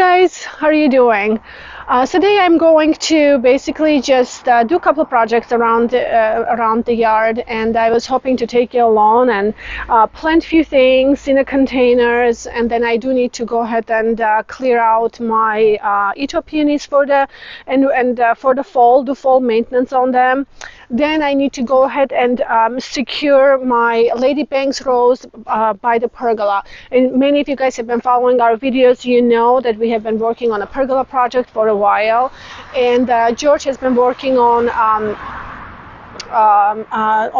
Guys, how are you doing? Today I'm going to basically just do a couple of projects around the yard, and I was hoping to take you along and plant a few things in the containers, and then I do need to go ahead and clear out my peonies for the for the fall, do fall maintenance on them. Then I need to go ahead and secure my ladybanks rose by the pergola. And many of you guys have been following our videos. You know that we have been working on a pergola project for a while, and George has been working on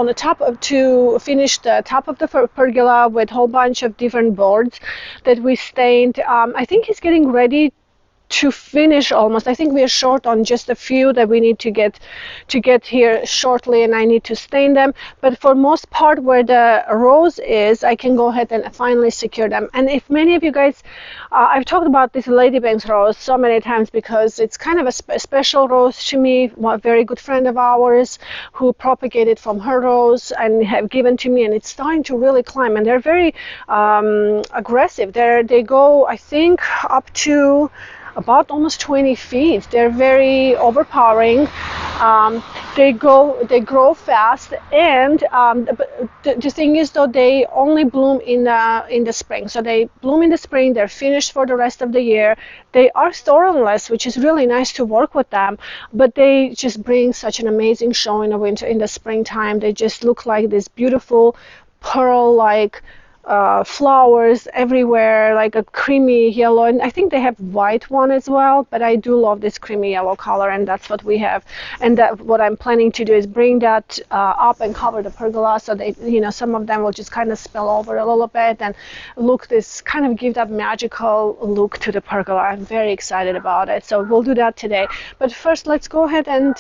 the top of to finish the top of the pergola with a whole bunch of different boards that we stained. I think he's getting ready to finish almost. I think we are short on just a few that we need to get here shortly, and I need to stain them. But for most part, where the rose is, I can go ahead and finally secure them. And if many of you guys, I've talked about this ladybanks rose so many times because it's kind of a special rose to me. A very good friend of ours who propagated from her rose and have given to me, and it's starting to really climb. And they're very aggressive. They go, I think, up to about almost 20 feet. They're very overpowering. They grow fast, and the thing is, though, they only bloom in the spring. So they bloom in the spring. They're finished for the rest of the year. They are thornless, which is really nice to work with them. But they just bring such an amazing show in the winter, in the springtime. They just look like this beautiful pearl-like flowers everywhere, like a creamy yellow, and I think they have white one as well, but I do love this creamy yellow color, and that's what we have. And that what I'm planning to do is bring that up and cover the pergola, so they, some of them will just kind of spill over a little bit and look this kind of give that magical look to the pergola. I'm very excited about it, so we'll do that today. But first, let's go ahead and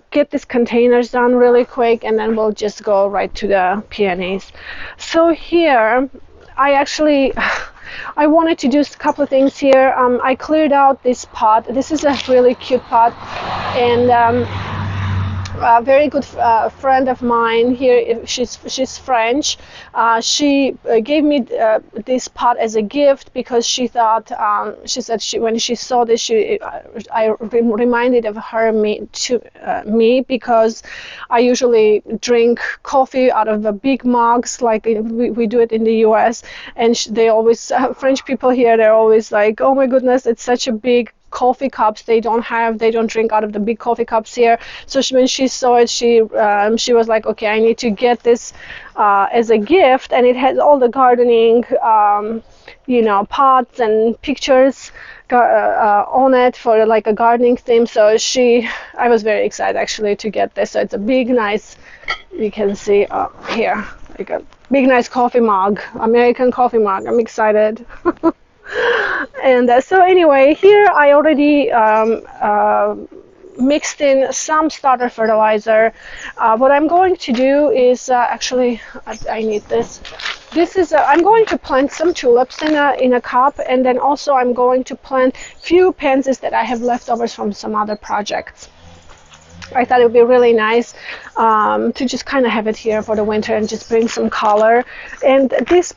get these containers done really quick, and then we'll just go right to the peonies. So here, I wanted to do a couple of things here. I cleared out this pot. This is a really cute pot, and a very good friend of mine here. She's French. She gave me this pot as a gift because she thought, she said, when she saw this, I reminded of her me because I usually drink coffee out of the big mugs like we do it in the U.S. And they always French people here, they're always like, oh my goodness, it's such a big coffee cups. They don't drink out of the big coffee cups here. So when she saw it, she was like, okay, I need to get this as a gift. And it has all the gardening pots and pictures on it for like a gardening theme. So I was very excited actually to get this. So it's a big, nice, you can see here, like a big, nice coffee mug, American coffee mug. I'm excited. And so anyway, here I already mixed in some starter fertilizer. What I'm going to do is I need this. This is I'm going to plant some tulips in a cup, and then also I'm going to plant few pansies that I have leftovers from some other projects. I thought it would be really nice to just kind of have it here for the winter and just bring some color. And this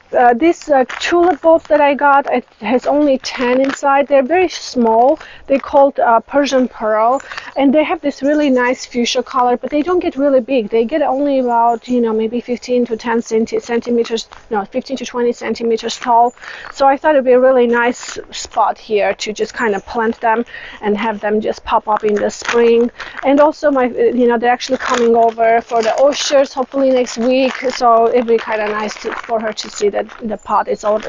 tulip bulb that I got, it has only 10 inside. They're very small. They're called Persian Pearl, and they have this really nice fuchsia color, but they don't get really big. They get only about, maybe 15 to 10 centimeters, no, 15 to 20 centimeters tall. So I thought it would be a really nice spot here to just kind of plant them and have them just pop up in the spring. And also they're actually coming over for the oysters hopefully next week, so it'd be kind of nice for her to see that the pot is all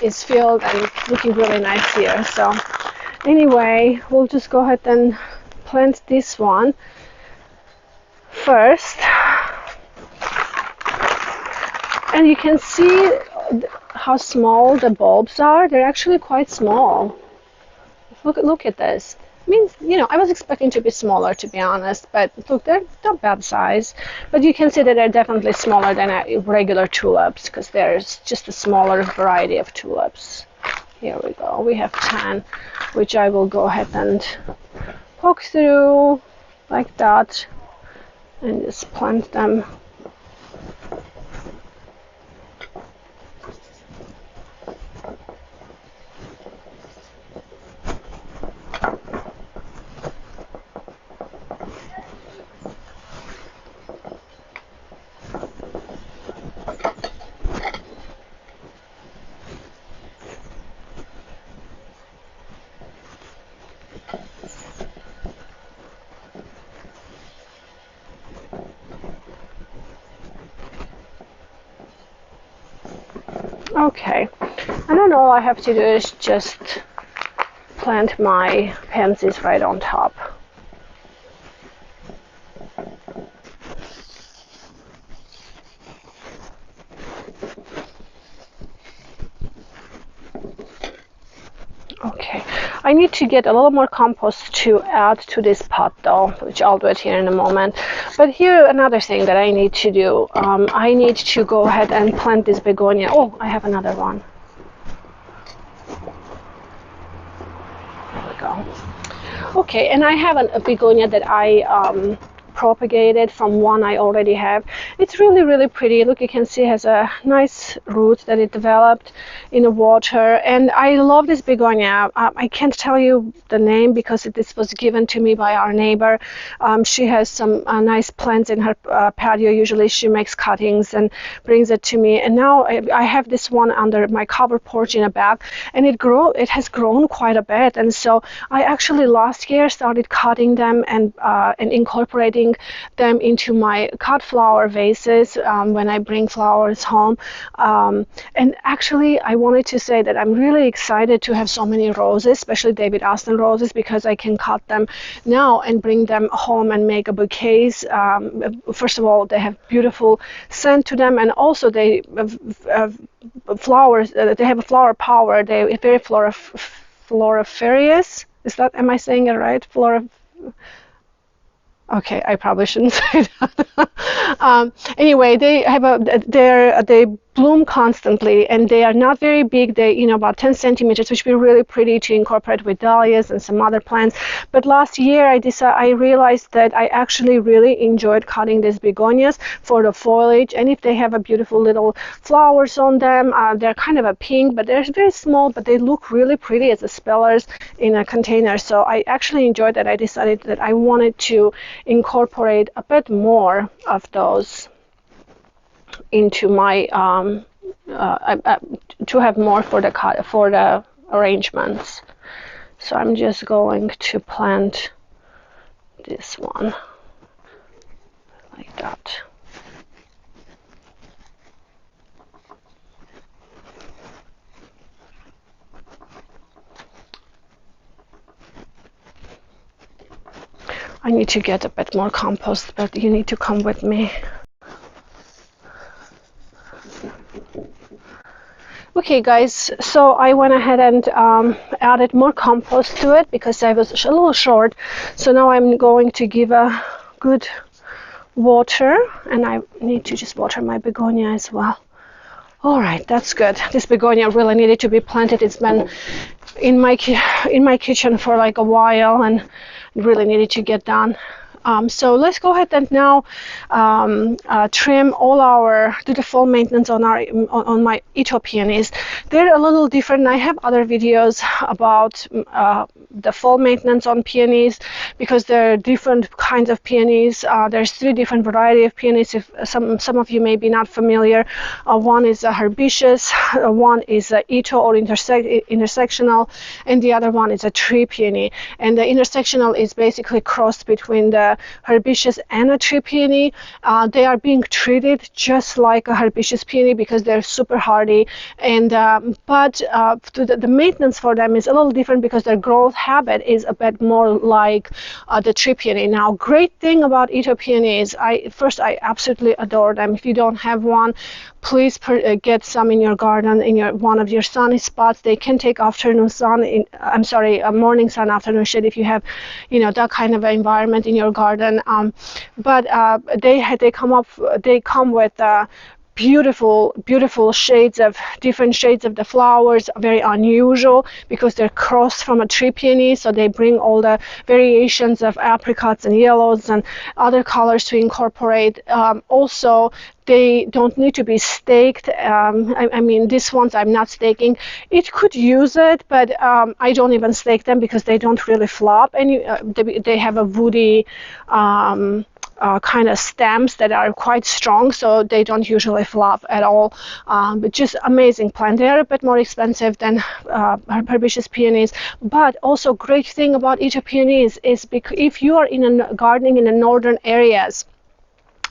is filled and looking really nice here. So anyway, we'll just go ahead and plant this one first, and you can see how small the bulbs are. They're actually quite small. Look at this. Means, I was expecting to be smaller, to be honest, but look, they're not bad size. But you can see that they're definitely smaller than regular tulips because there's just a smaller variety of tulips. Here we go. We have 10, which I will go ahead and poke through like that and just plant them. Okay, and then all I have to do is just plant my pansies right on top. Okay, I need to get a little more compost to add to this pot though, which I'll do it here in a moment. But here another thing that I need to do. I need to go ahead and plant this begonia. Oh, I have another one. There we go. Okay, and I have a begonia that I propagated from one I already have. It's really, really pretty. Look, you can see it has a nice root that it developed in the water. And I love this begonia. I can't tell you the name because this was given to me by our neighbor. She has some nice plants in her patio. Usually she makes cuttings and brings it to me. And now I have this one under my covered porch in the back, and it has grown quite a bit. And so I actually last year started cutting them and incorporating them into my cut flower vases when I bring flowers home. And actually, I wanted to say that I'm really excited to have so many roses, especially David Austin roses, because I can cut them now and bring them home and make a bouquets. First of all, they have beautiful scent to them, and also they flowers. They have a flower power. They're very floriferous. Is that, am I saying it right? Okay, I probably shouldn't say that. Anyway, they bloom constantly, and they are not very big. They, about 10 centimeters, which would be really pretty to incorporate with dahlias and some other plants. But last year, I realized that I actually really enjoyed cutting these begonias for the foliage, and if they have a beautiful little flowers on them, they're kind of a pink, but they're very small, but they look really pretty as a spellers in a container. So I actually enjoyed that. I decided that I wanted to incorporate a bit more of those into my to have more for the arrangements. So I'm just going to plant this one like that. I need to get a bit more compost, but you need to come with me. Okay guys, so I went ahead and added more compost to it because I was a little short. So now I'm going to give a good water, and I need to just water my begonia as well. All right, that's good. This begonia really needed to be planted. It's been in my kitchen for like a while and really needed to get done. So let's go ahead and now trim do the fall maintenance on my Ito peonies. They're a little different. I have other videos about the fall maintenance on peonies because there are different kinds of peonies. There's 3 different varieties of peonies. If some of you may be not familiar, one is a herbaceous, one is a Ito or intersectional, and the other one is a tree peony. And the intersectional is basically crossed between the herbaceous and a tree peony. They are being treated just like a herbaceous peony because they're super hardy, and but the maintenance for them is a little different because their growth habit is a bit more like the tree peony. Now, great thing about Ito peonies, I absolutely adore them. If you don't have one, please get some in your garden, in one of your sunny spots. They can take afternoon sun, morning sun, afternoon shade if you have, that kind of environment in your garden. But they come with beautiful different shades of the flowers, very unusual because they're crossed from a tree peony, so they bring all the variations of apricots and yellows and other colors to incorporate. Also, they don't need to be staked. I mean, these ones I'm not staking. It could use it, but I don't even stake them because they don't really flop. And they have a woody kind of stems that are quite strong, so they don't usually flop at all. But just amazing plant. They are a bit more expensive than herbaceous peonies, but also great thing about Ito peonies is because if you are gardening in the northern areas,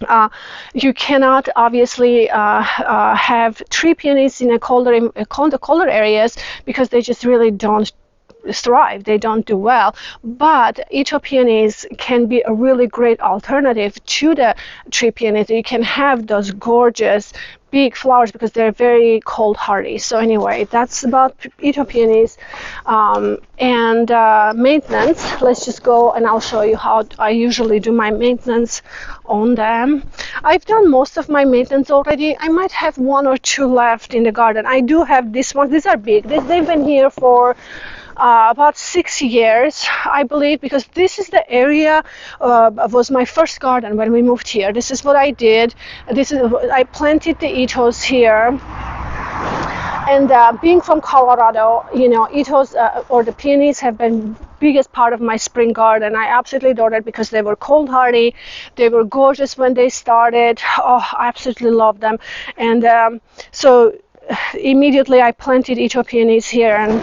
Uh, you cannot obviously have tree peonies in a colder areas because they just really don't thrive. They don't do well. But Ethio peonies can be a really great alternative to the tree peonies. You can have those gorgeous big flowers because they're very cold hardy. So anyway, that's about Ethio peonies. And maintenance, let's just go and I'll show you how I usually do my maintenance on them. I've done most of my maintenance already. I might have one or two left in the garden. I do have this one. These are big. They've been here for about 6 years, I believe, because this is the area was my first garden when we moved here. This is what I did. I planted the ethos here. And being from Colorado, you know, ethos or the peonies have been biggest part of my spring garden. I absolutely adored it because they were cold hardy. They were gorgeous when they started. Oh, I absolutely love them. And so immediately I planted ethio peonies here, and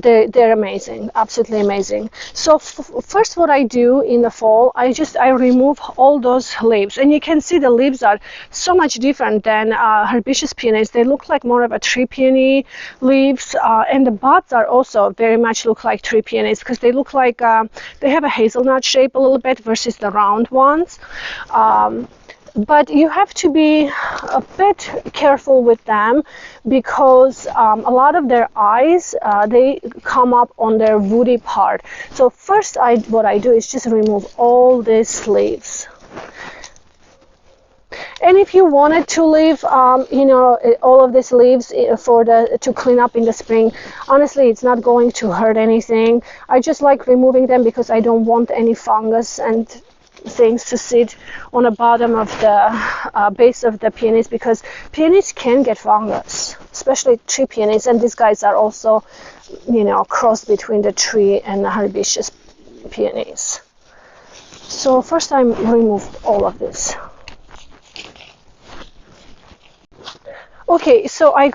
they're amazing, absolutely amazing. So first what I do in the fall, I remove all those leaves, and you can see the leaves are so much different than herbaceous peonies. They look like more of a tree peony leaves, and the buds are also very much look like tree peonies because they look like they have a hazelnut shape a little bit versus the round ones. But you have to be a bit careful with them because a lot of their eyes, they come up on their woody part. So first what I do is just remove all these leaves. And if you wanted to leave, you know, all of these leaves to clean up in the spring, honestly, it's not going to hurt anything. I just like removing them because I don't want any fungus and things to sit on the bottom of the base of the peonies, because peonies can get fungus, especially tree peonies, and these guys are also, you know, cross between the tree and the herbaceous peonies. So first I remove all of this. Okay, so I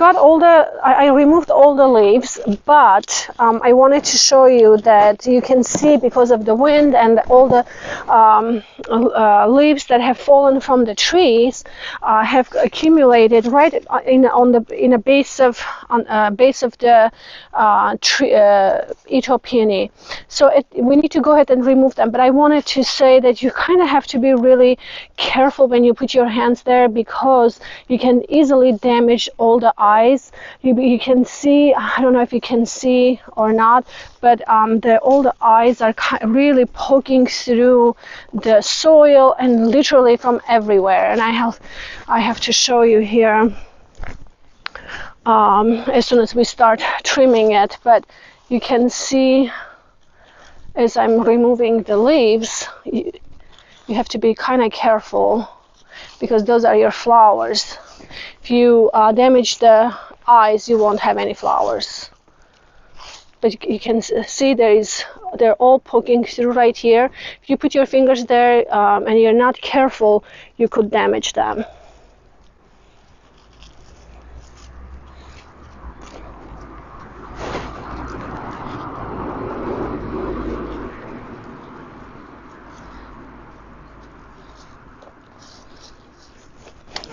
removed all the leaves, but I wanted to show you that you can see because of the wind and all the leaves that have fallen from the trees have accumulated right in a base of the tree Ethio peony. So we need to go ahead and remove them. But I wanted to say that you kind of have to be really careful when you put your hands there because you can easily damage all the eyes. You can see, I don't know if you can see or not, but all the eyes are really poking through the soil and literally from everywhere. And I have to show you here as soon as we start trimming it, but you can see as I'm removing the leaves, you have to be kind of careful because those are your flowers. If you damage the eyes, you won't have any flowers. But you can see they're all poking through right here. If you put your fingers there and you're not careful, you could damage them.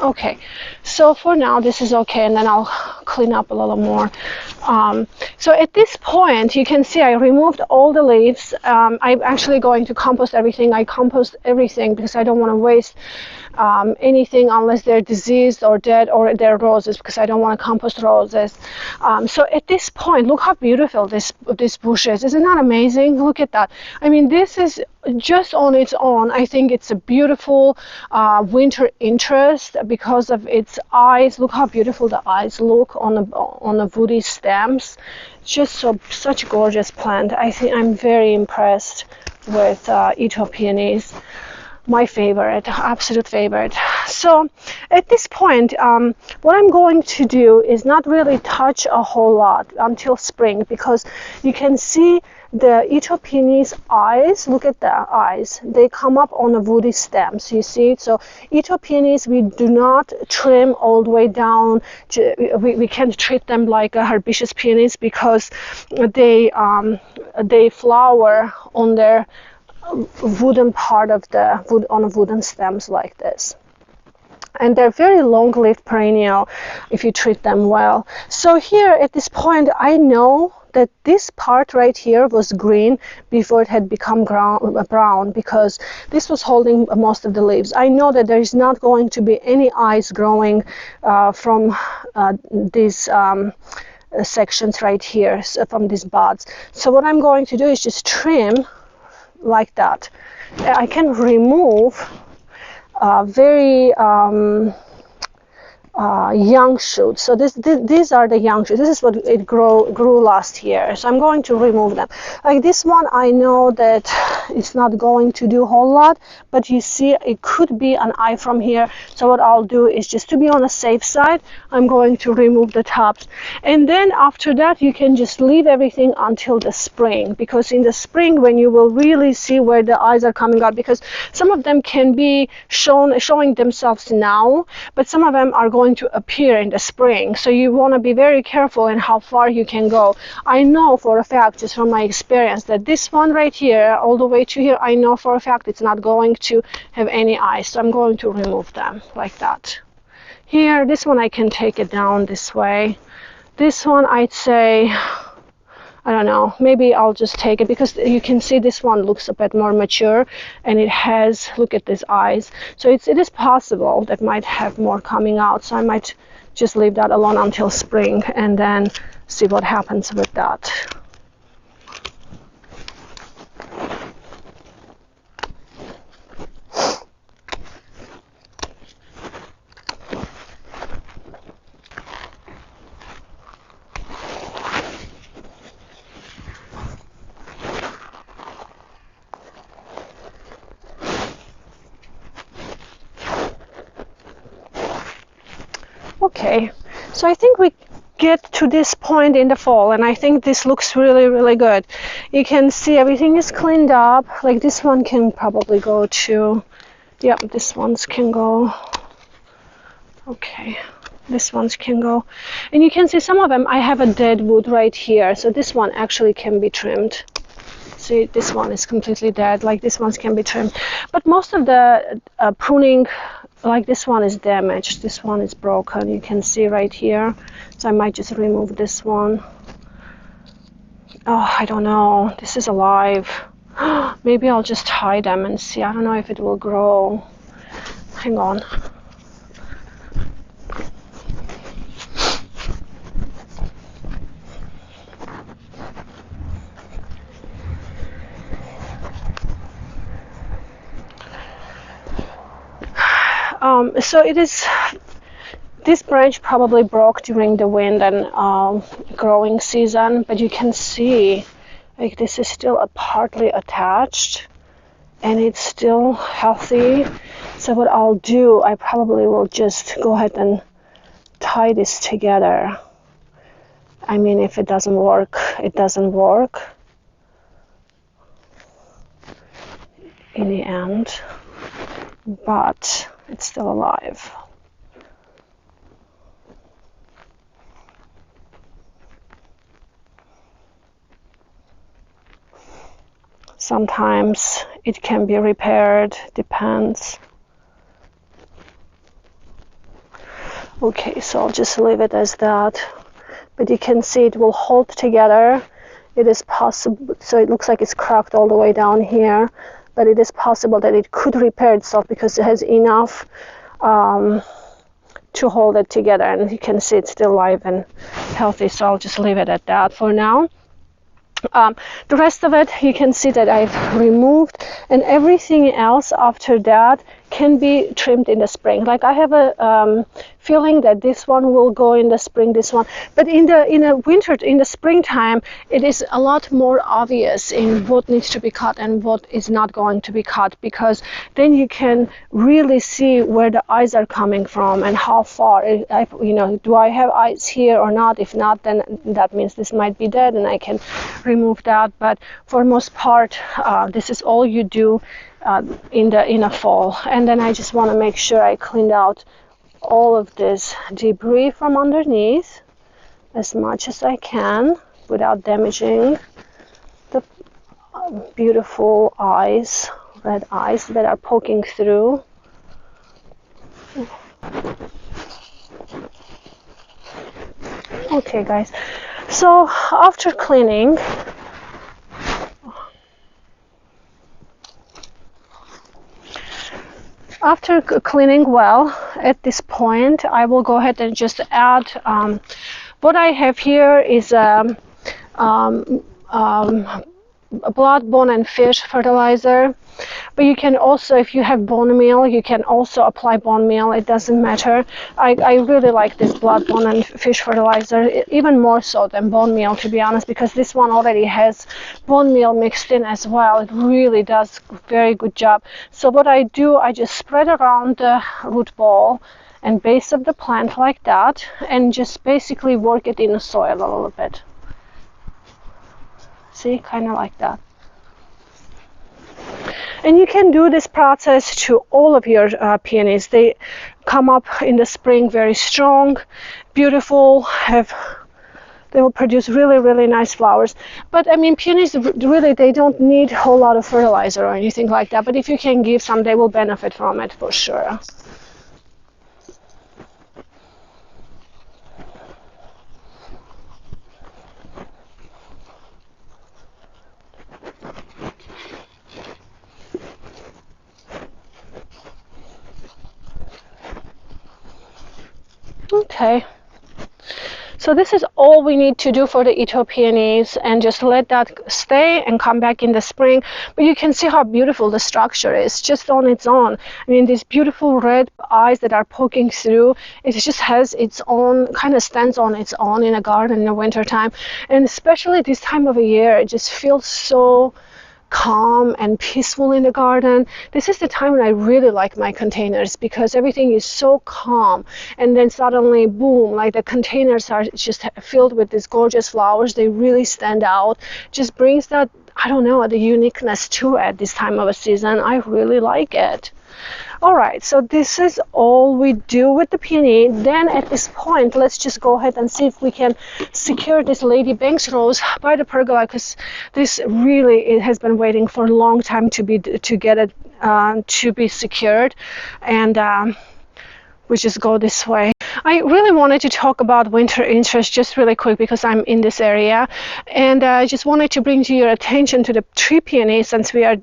Okay, so for now this is okay, and then I'll clean up a little more. So at this point you can see I removed all the leaves. I'm actually going to compost everything. I compost everything because I don't want to waste anything unless they're diseased or dead or they're roses, because I don't want to compost roses. So at this point, look how beautiful this bush is. Isn't that amazing? Look at that. I mean, this is just on its own. I think it's a beautiful winter interest because of its eyes. Look how beautiful the eyes look on the woody stems. Just such a gorgeous plant. I think I'm very impressed with Ethio peonies. My favorite, absolute favorite. So at this point, what I'm going to do is not really touch a whole lot until spring, because you can see the Ethio peony's eyes. Look at the eyes. They come up on the woody stems. You see it? So Ethio peonies, we do not trim all the way down. We can't treat them like herbaceous peonies because they flower on their wooden part of the wood on wooden stems like this. And they're very long-lived perennial if you treat them well. So here at this point, I know that this part right here was green before it had become brown, because this was holding most of the leaves. I know that there is not going to be any eyes growing from these sections right here, so from these buds. So what I'm going to do is just trim like that. I can remove very young shoots. So these are the young shoots. This is what it grew last year. So I'm going to remove them. Like this one, I know that it's not going to do a whole lot, but you see it could be an eye from here. So what I'll do is, just to be on the safe side, I'm going to remove the tops. And then after that, you can just leave everything until the spring, because in the spring, when you will really see where the eyes are coming out, because some of them can be showing themselves now, but some of them are going to appear in the spring. So you want to be very careful in how far you can go. I know for a fact, just from my experience, that this one right here all the way to here, I know for a fact it's not going to have any eyes. So I'm going to remove them like that. Here, this one I can take it down this way. This one, I'd say, I don't know, maybe I'll just take it, because you can see this one looks a bit more mature, and it has, look at these eyes. So it is possible that might have more coming out. So I might just leave that alone until spring and then see what happens with that. Okay, so I think we get to this point in the fall, and I think this looks really, really good. You can see everything is cleaned up. Like this one can probably go to, yep, this ones can go. Okay, this ones can go. And you can see some of them, I have a dead wood right here, so this one actually can be trimmed. See, this one is completely dead. Like this ones can be trimmed, but most of the pruning, like this one is damaged, this one is broken, you can see right here. So I might just remove this one. Oh, I don't know, this is alive. Maybe I'll just tie them and see. I don't know if it will grow. Hang on. So it is, this branch probably broke during the wind and growing season, but you can see like this is still partly attached and it's still healthy. So what I'll do, I probably will just go ahead and tie this together. I mean, if it doesn't work, it doesn't work in the end, but it's still alive. Sometimes it can be repaired, depends. Okay, so I'll just leave it as that. But you can see it will hold together. It is possible, so it looks like it's cracked all the way down here, but it is possible that it could repair itself because it has enough to hold it together, and you can see it's still alive and healthy. So I'll just leave it at that for now. The rest of it, you can see that I've removed, and everything else after that can be trimmed in the spring. Like I have a feeling that this one will go in the spring, this one, but in the winter, in the springtime, it is a lot more obvious in what needs to be cut and what is not going to be cut, because then you can really see where the eyes are coming from and how far. You know, do I have eyes here or not? If not, then that means this might be dead, and I can remove that. But for the most part, this is all you do in the fall. And then I just want to make sure I cleaned out all of this debris from underneath as much as I can without damaging beautiful eyes, red eyes that are poking through. Okay, guys, so after cleaning, well, at this point, I will go ahead and just add, what I have here is um, blood, bone, and fish fertilizer. But you can also, if you have bone meal, you can also apply bone meal. It doesn't matter. I really like this blood, bone, and fish fertilizer, even more so than bone meal, to be honest, because this one already has bone meal mixed in as well. It really does a very good job. So what I do, I just spread around the root ball and base of the plant like that, and just basically work it in the soil a little bit. See, kind of like that. And you can do this process to all of your peonies. They come up in the spring very strong, beautiful, they will produce really, really nice flowers. But I mean, peonies really, they don't need a whole lot of fertilizer or anything like that. But if you can give some, they will benefit from it for sure. Okay, so this is all we need to do for the Ito peonies, and just let that stay and come back in the spring. But you can see how beautiful the structure is just on its own. I mean, these beautiful red eyes that are poking through, it just has its own, kind of stands on its own in a garden in the wintertime. And especially this time of the year, it just feels so calm and peaceful in the garden. This is the time when I really like my containers, because everything is so calm, and then suddenly boom, like the containers are just filled with these gorgeous flowers. They really stand out, just brings that, I don't know, the uniqueness to it this time of a season. I really like it. All right, so this is all we do with the peony. Then at this point, let's just go ahead and see if we can secure this Lady Banks rose by the pergola, because this really, it has been waiting for a long time to get it to be secured. And we just go this way. I really wanted to talk about winter interest just really quick, because I'm in this area, and I just wanted to bring to your attention to the tree peony, since we are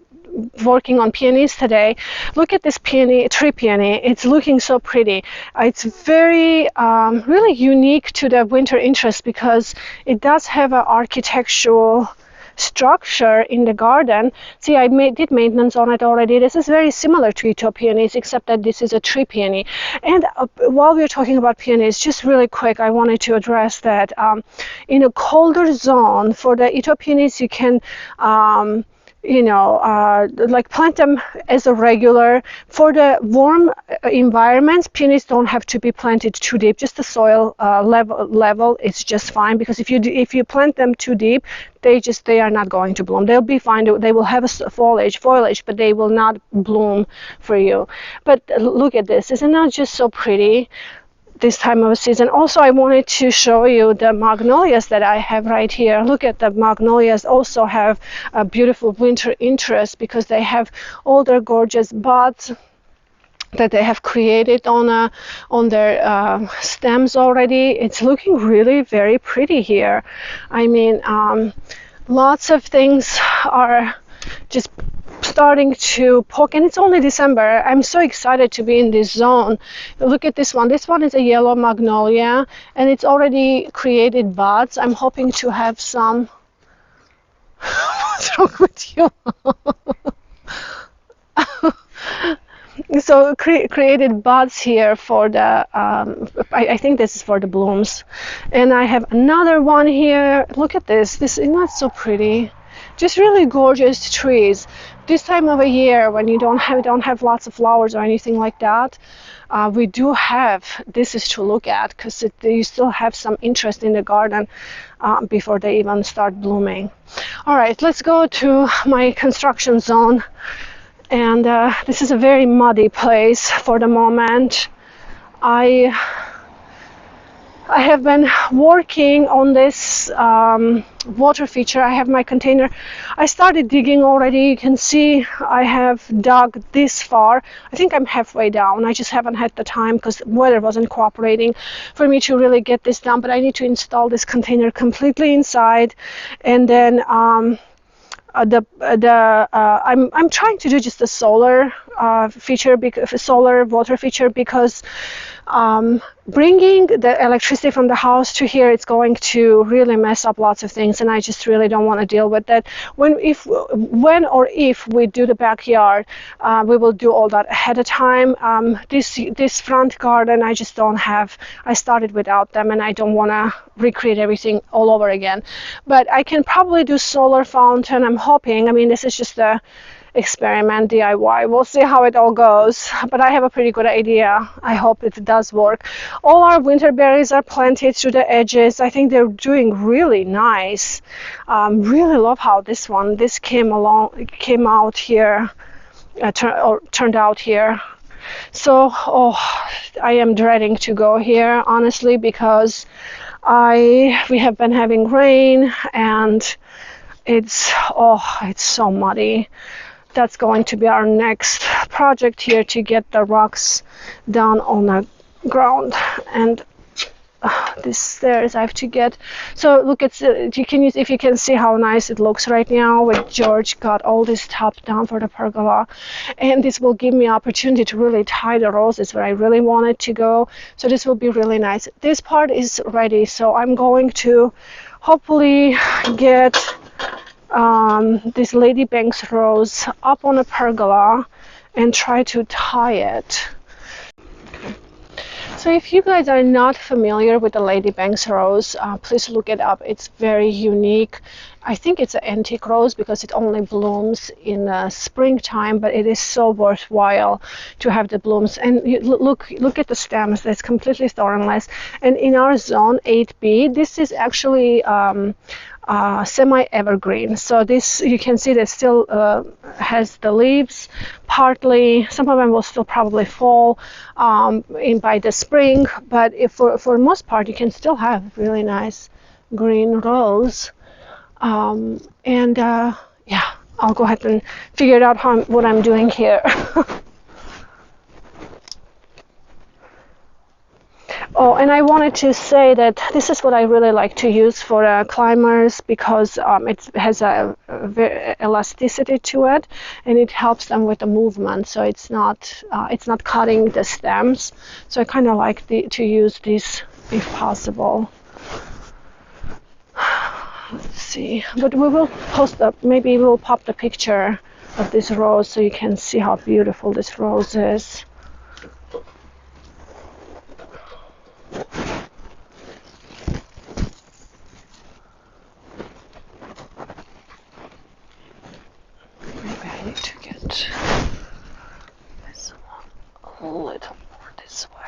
working on peonies today. Look at this peony, tree peony. It's looking so pretty. It's very really unique to the winter interest, because it does have an architectural structure in the garden. See, I did maintenance on it already. This is very similar to Ito peonies, except that this is a tree peony. And while we're talking about peonies, just really quick, I wanted to address that in a colder zone for the Ito peonies, you can like plant them as a regular. For the warm environments, peonies don't have to be planted too deep. Just the soil level is just fine, because if you plant them too deep, they are not going to bloom. They'll be fine. They will have a foliage, but they will not bloom for you. But look at this. Isn't that just so pretty this time of season? Also, I wanted to show you the magnolias that I have right here. Look at the magnolias. Also have a beautiful winter interest, because they have all their gorgeous buds that they have created on their stems already. It's looking really very pretty here. I mean, lots of things are just starting to poke, and it's only December. I'm so excited to be in this zone. Look at this one. This one is a yellow magnolia, and it's already created buds. I'm hoping to have some. What's wrong with you? So created buds here for the I think this is for the blooms. And I have another one here. Look at this. This is not so pretty. Just really gorgeous trees. This time of a year, when you don't have lots of flowers or anything like that, we do have, this is to look at, because you still have some interest in the garden before they even start blooming. All right, let's go to my construction zone. And this is a very muddy place for the moment. I I have been working on this water feature. I have my container. I started digging already. You can see I have dug this far. I think I'm halfway down. I just haven't had the time because the weather wasn't cooperating for me to really get this done. But I need to install this container completely inside, and then I'm trying to do just a solar feature, solar water feature, because bringing the electricity from the house to here, it's going to really mess up lots of things, and I just really don't want to deal with that. When or if we do the backyard, we will do all that ahead of time. This front garden, I just don't have. I started without them, and I don't want to recreate everything all over again. But I can probably do solar fountain. I'm hoping. I mean, this is just a experiment DIY. We'll see how it all goes, but I have a pretty good idea. I hope it does work. All our winter berries are planted to the edges. I think they're doing really nice. Really love how this came out here, turned out here. So, I am dreading to go here, honestly, because we have been having rain, and it's so muddy. That's going to be our next project here, to get the rocks down on the ground. And these stairs I have to get. So look, if you can see how nice it looks right now, with George got all this top down for the pergola, and this will give me opportunity to really tie the roses where I really want it to go. So this will be really nice. This part is ready, so I'm going to hopefully get this Lady Banks rose up on a pergola and try to tie it. So if you guys are not familiar with the Lady Banks rose, please look it up. It's very unique. I think it's an antique rose because it only blooms in springtime, but it is so worthwhile to have the blooms. And look at the stems. That's completely thornless. And in our zone 8B, this is actually semi-evergreen. So this, you can see that still has the leaves partly. Some of them will still probably fall in by the spring, but if for the most part, you can still have really nice green rose. Yeah, I'll go ahead and figure out what I'm doing here. Oh, and I wanted to say that this is what I really like to use for climbers, because it has a very elasticity to it, and it helps them with the movement. So it's not cutting the stems. So I kind of like to use this if possible. Let's see, but we will post up. Maybe we'll pop the picture of this rose so you can see how beautiful this rose is. Maybe I need to get this one a little more this way.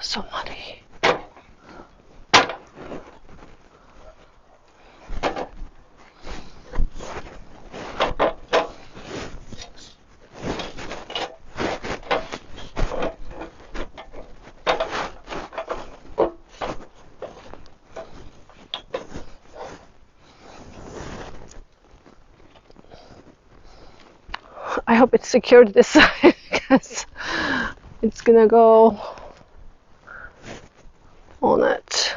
so muddy. I hope it's secured this side because it's gonna go on it.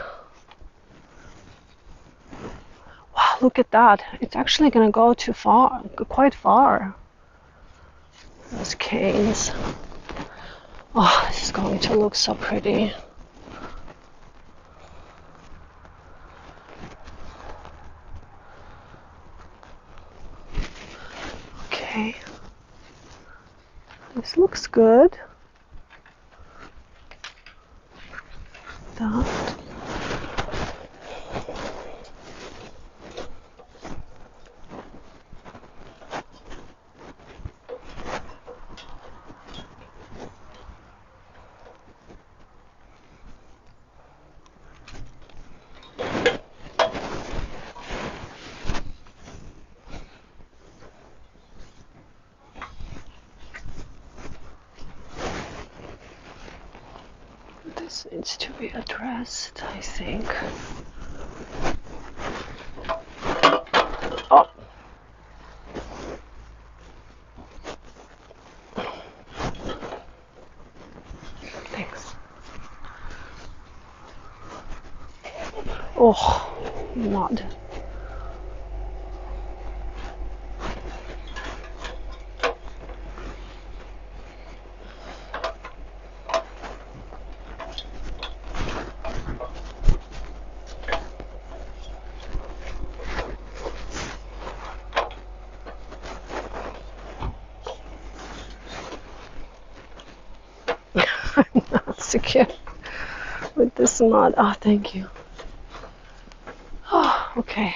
Wow, look at that. It's actually gonna go too far, quite far. Those canes. Oh, this is going to look so pretty. Okay. This looks good. That. This needs to be addressed, I think. Oh. Thanks. Oh, mud. I'm not secure with this mud. Oh, thank you. Oh, okay.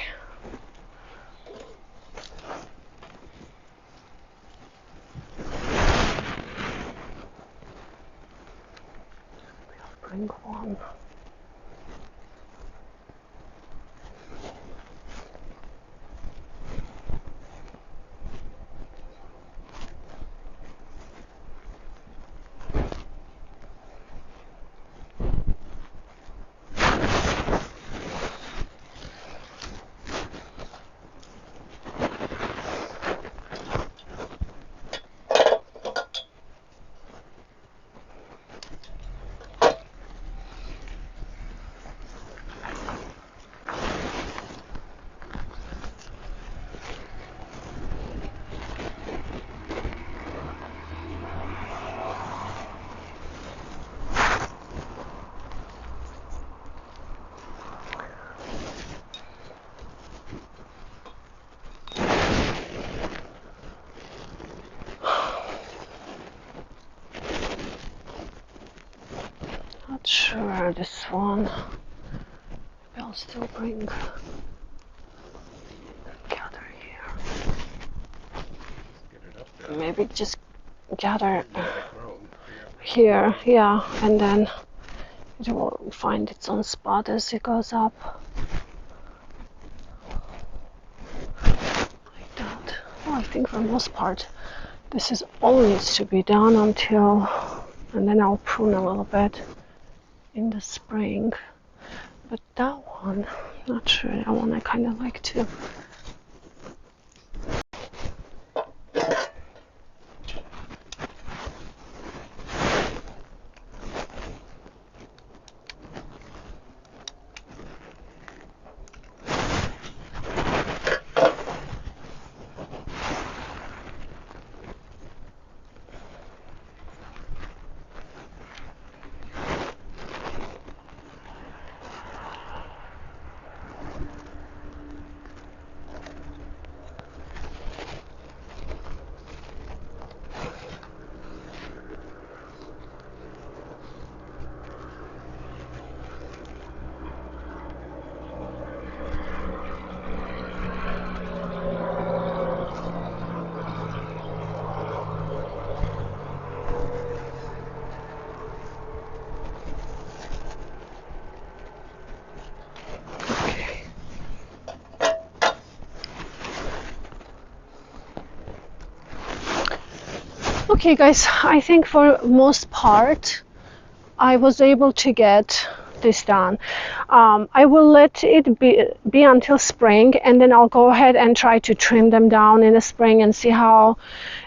We'll bring one. Not sure this one. Maybe I'll still bring gather here. Maybe just gather here, yeah, and then it will find its own spot as it goes up. Like that. Well, I think for the most part this is all needs to be done until, and then I'll prune a little bit in the spring. But that one, not sure, that one I kind of like to. Okay guys, I think for most part I was able to get this done. I will let it be until spring, and then I'll go ahead and try to trim them down in the spring and see how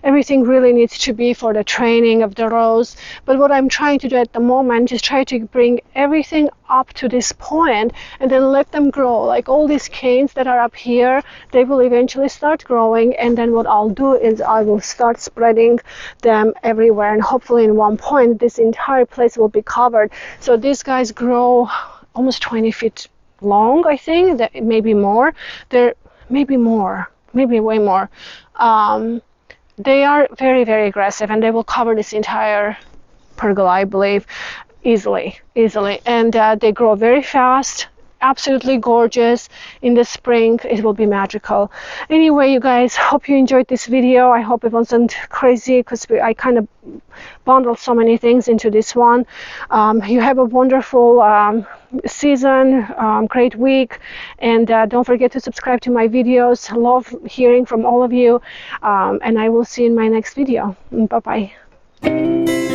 everything really needs to be for the training of the rows. But what I'm trying to do at the moment is try to bring everything up to this point and then let them grow. Like all these canes that are up here, they will eventually start growing, and then what I'll do is I will start spreading them everywhere, and hopefully in one point this entire place will be covered. So these guys grow almost 20 feet long, I think, that maybe more. They're maybe more, maybe way more. They are very, very aggressive, and they will cover this entire pergola, I believe, easily. And they grow very fast, absolutely gorgeous. In the spring, it will be magical. Anyway, you guys, hope you enjoyed this video. I hope it wasn't crazy, because I kind of bundled so many things into this one. You have a wonderful season, great week, and don't forget to subscribe to my videos. Love hearing from all of you, and I will see you in my next video. Bye bye.